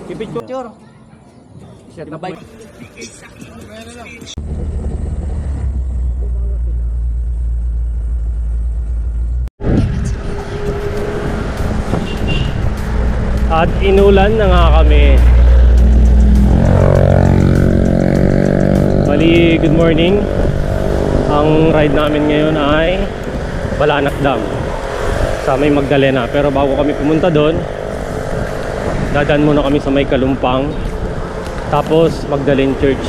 Pipicture. Set na bike. At inulan na nga kami. Bali, good morning. Ang ride namin ngayon ay Balanak Dam sa may Magdalena. Pero bago kami pumunta doon, dadaan muna kami sa may Kalumpang, tapos Magdalene Church.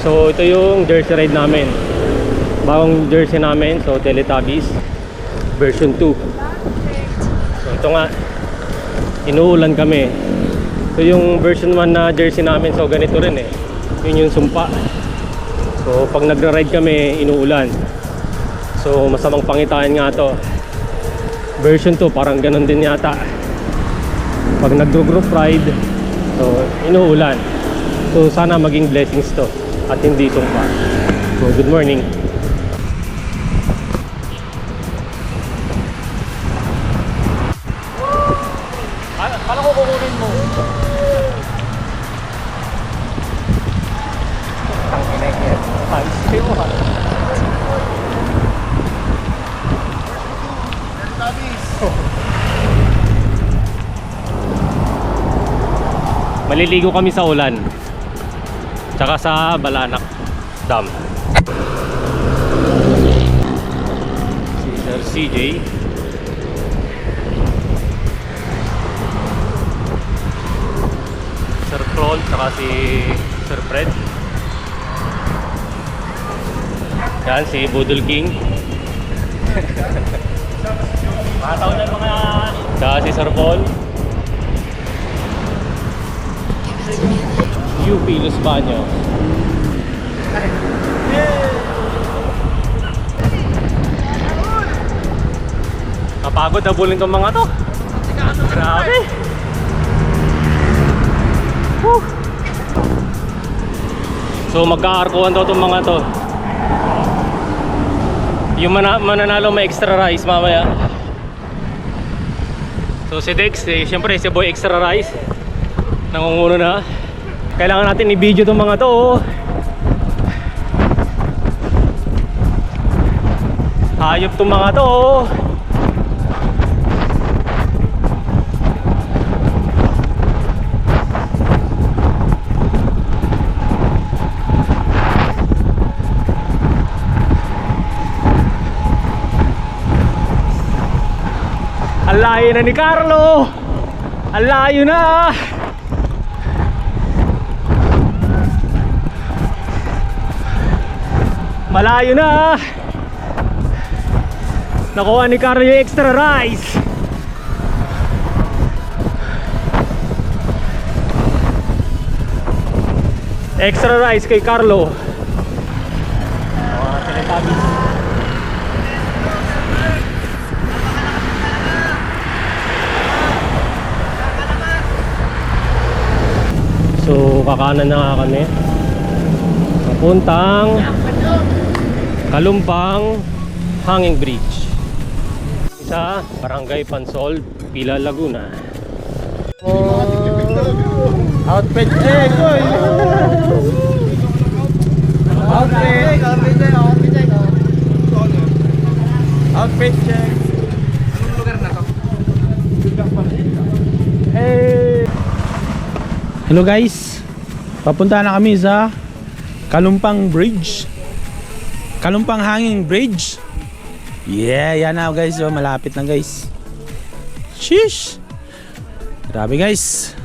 So ito yung jersey ride namin, bagong jersey namin. So Teletubbies version 2. So ito nga, inuulan kami. So yung version 1 na jersey namin, so ganito rin eh, yun yung sumpa. So pag nagra-ride kami, inuulan. So masamang pangitain nga to. Version 2 parang ganun din yata. Pag nag-group ride, so inuulan. So sana maging blessings to at hindi sumpa. So good morning. Paano ko kukunin mo? Tangina yan. Pansin mo ha. Maliligo kami sa ulan, tsaka sa Balanak Dam. Si Sir CJ, Sir Prol, tsaka si Sir Fred. Yan si Budol King. Mga taon na mga. Tsaka si Sir Paul. UP Los Baños. Kapagod na bulin tong mga to. Grabe. So magka-arkuhan daw tong mga to. Yung mananalo may extra rice mamaya. So si Dex, syempre si Boy extra rice nangunguno na. Kailangan natin i-video itong mga to. Hayop itong mga to. Ang layo na ni Carlo. Ang layo na. Malayo na. Nakuha ni Carlo yung extra rice. Extra rice kay Carlo. Teletubbies. So kakanan na nga kami papuntang Kalumpang Hanging Bridge sa Barangay Pansol, Pila, Laguna. Outfit check, boy. Outfit check. Anong lugar na to? Hey! Hello guys, papunta na kami sa Kalumpang Bridge, Kalumpang Hanging Bridge. Yeah, yan na guys, oh, malapit na guys. Sheesh! Grabe guys,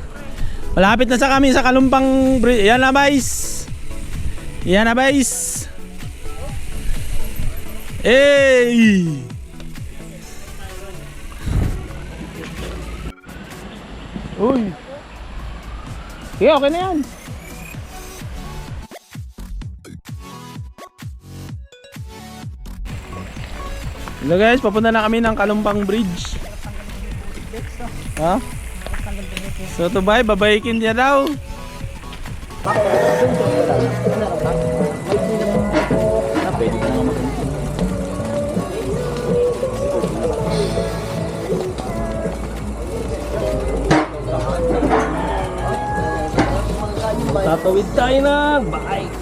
malapit na sa kami sa Kalumpang Bridge. Yan na guys. Yan na guys. Hey! Uy! Okay, okay na yan. Hello guys, papunta na kami ng Kalumpang Bridge. Ha? So to bye, babayikin niya daw. Tawid tayo ng bike.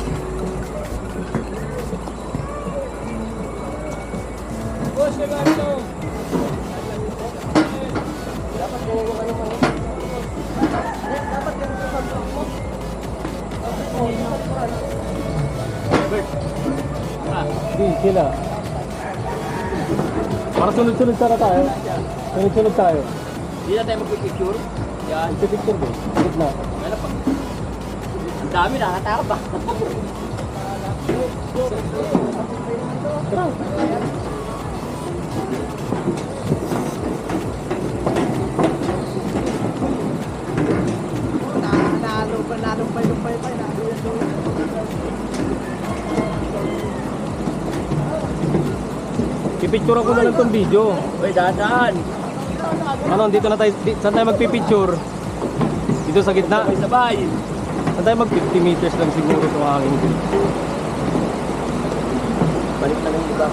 Boss, kaya ba ito? Di, sila. Para sunod-sunod sana tayo. Sunod-sunod tayo. Hindi na tayo magpipicture. Yan. Picture din. Gitna. Ano pa? Ang dami, nakataka pa. Pipicturean ko na lang tong video. Uy, daan. Ano, dito na tayo. Saan tayo magpipicture? Dito sa gitna? Sabay. Saan tayo mag 50 meters lang siguro itong hangin dito. Balik na lang yung iba.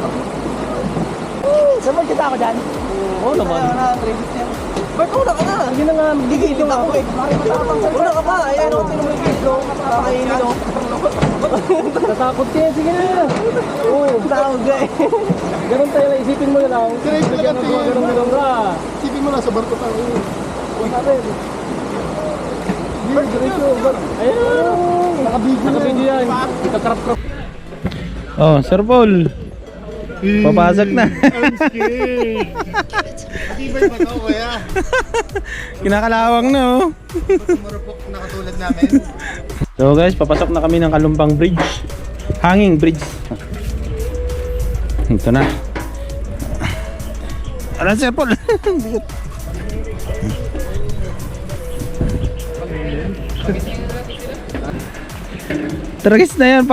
Saan mo kita ako dyan? Oo naman. Ba't una ka na? Sige na nga, Gigil yung ako eh. Una ka pa. Ayan o, tinuloy yung video. Nakakainin o. natakot ka yan. Sige na. Oo. Tawag eh. Ganun tayo, isipin mo na lang. Correct talaga, Ganun ka. Isipin mo lang sa barko tayo. Ayun. Nakabidyo yan. Kakrap-krap. Oh, Sir Paul. Papasok na. Matibay ba ito, kuya? Kinakalawang na oh. Marupok na katulad namin. So guys, papasok na kami ng Kalumpang Bridge. Hanging bridge. Ito na. Ano Sir Paul? Tragis na yan,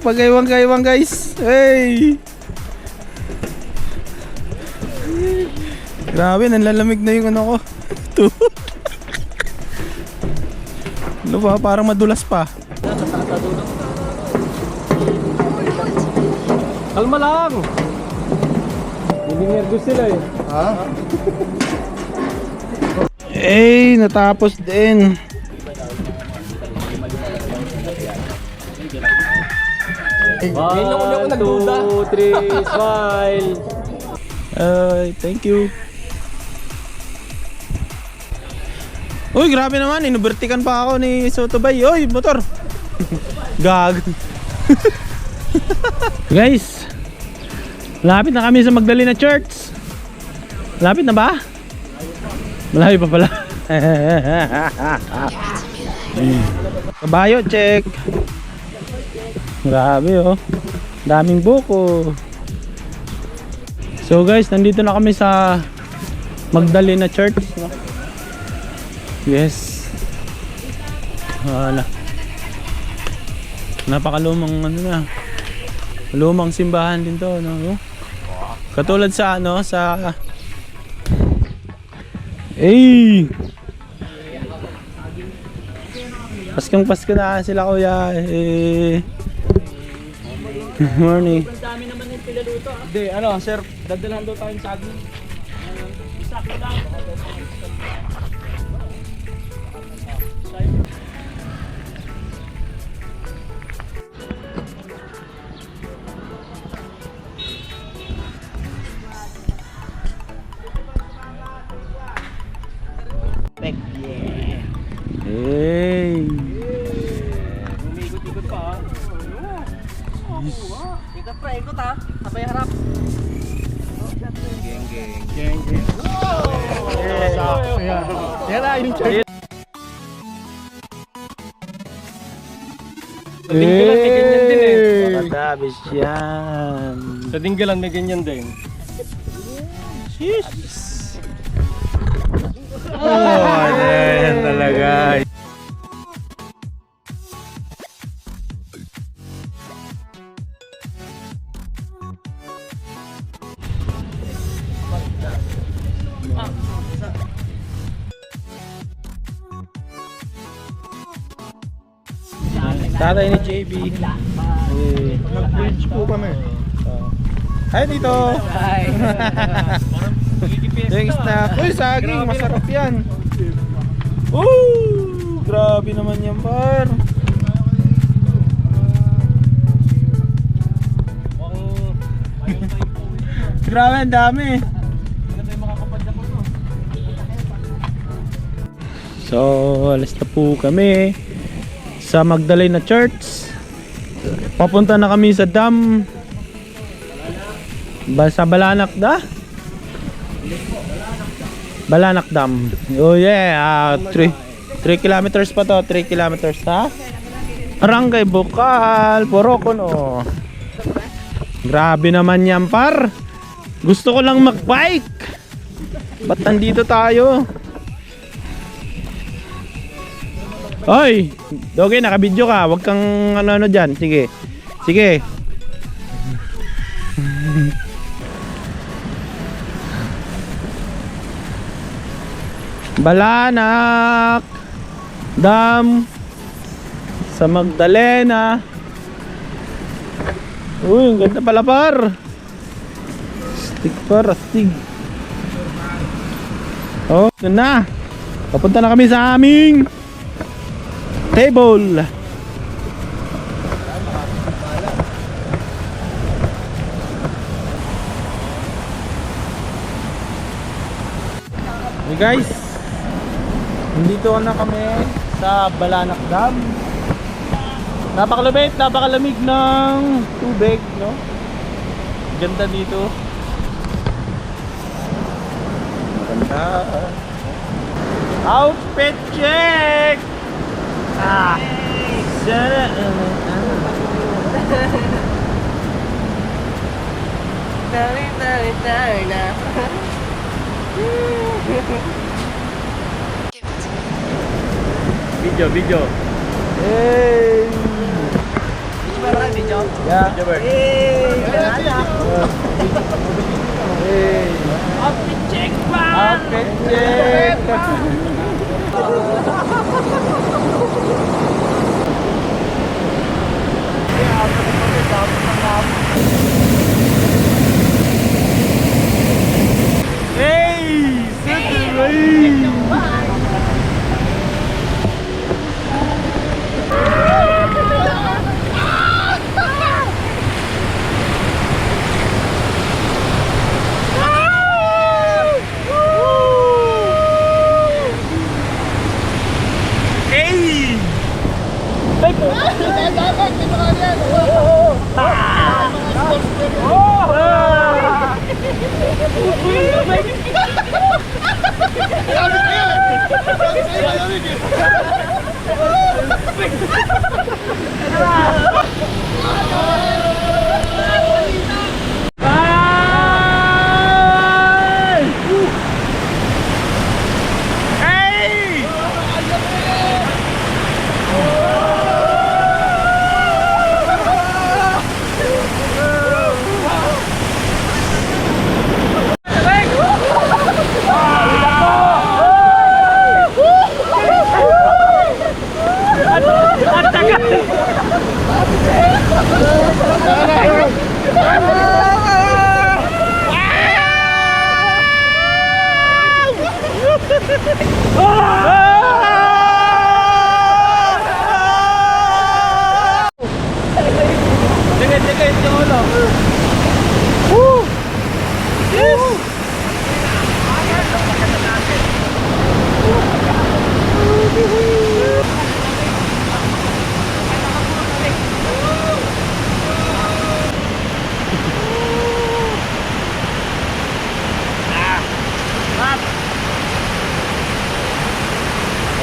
pag-iwang guys. Hey! Grabe, nanlalamig na yung ano ko. Ano ba, parang madulas pa. Kalma lang. Hindi nervous sila eh. Ha? Eh, natapos din. One, two, three, smile. Thank you. Uy, grabe naman, inubertikan pa ako ni Sotobay. Uy, motor. Gag. Guys, lapit na kami sa Magdalena Church. Lapit na ba? Malayo pa pala. Kabayo, check. Grabe oh. Daming buko. So guys, nandito na kami sa Magdalena Church. Yes. Napakalumang ano na. Lumang simbahan din to, no? Katulad sa ano, sa Paskong Pasko na sila kuya. Morning. Ang dami naman yung pilaluto. Hindi, ano, sir, dadalhan daw tayong saging. Isa ko lang. Hey. Umikot-ikot pa. Ikot pa, ikot ha. Sabay harap. Geng. Yan na, yung church. Sa Dinggalan may ganyan din eh. Matabis yan. Sa Dinggalan may ganyan din. Oh, yan talaga. Tatay ni JB. Nag-bridge po kami. Hi dito. Hi. Thanks na. Uy, saging. Masarap yan. Grabe naman yan, par. Grabe, ang dami. So, alis na po kami sa Magdalena Church. Papunta na kami sa dam. Sa Balanak da? Balanak Dam. Oh yeah, 3 kilometers pa to, 3 kilometers ha. Barangay Bukal, Porocono. Grabe naman yan par. Gusto ko lang magbike. Ba't nandito tayo? Hoy, Doge, naka-video ka. Huwag kang ano dyan. Sige. Sige. Balanak Dam sa Magdalena. Uy, ang ganda pala par. Astig par, astig. Oh, ito na. Papunta na kami sa aming table. Hey guys, nandito na kami sa Balanak Dam. Napakalamig ng tubig, no? Ganda dito. Maganda. Outfit check! Ah! Sana! Video. Hey! Yeah. Hey! Outfit check pa! Outfit check! Hey! Hey!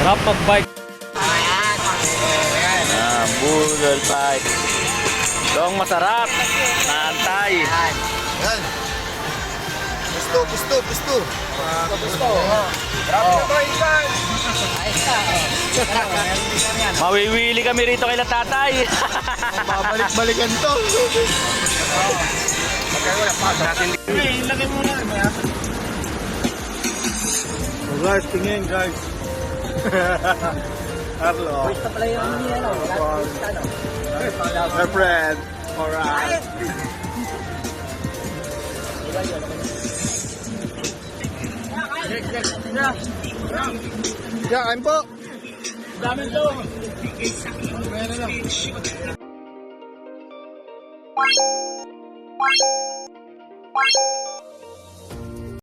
Sarap mag-bike. Budol bike. Ito ang masarap. Naantay. Yan. Gusto. Mawiwili kami rito kay tatay. Babalik-balikan to. Ilagay mo na. Guys, tingin guys. Hello. My friend. Alright. Yeah, I'm po. Dami to. Meron na. Bye.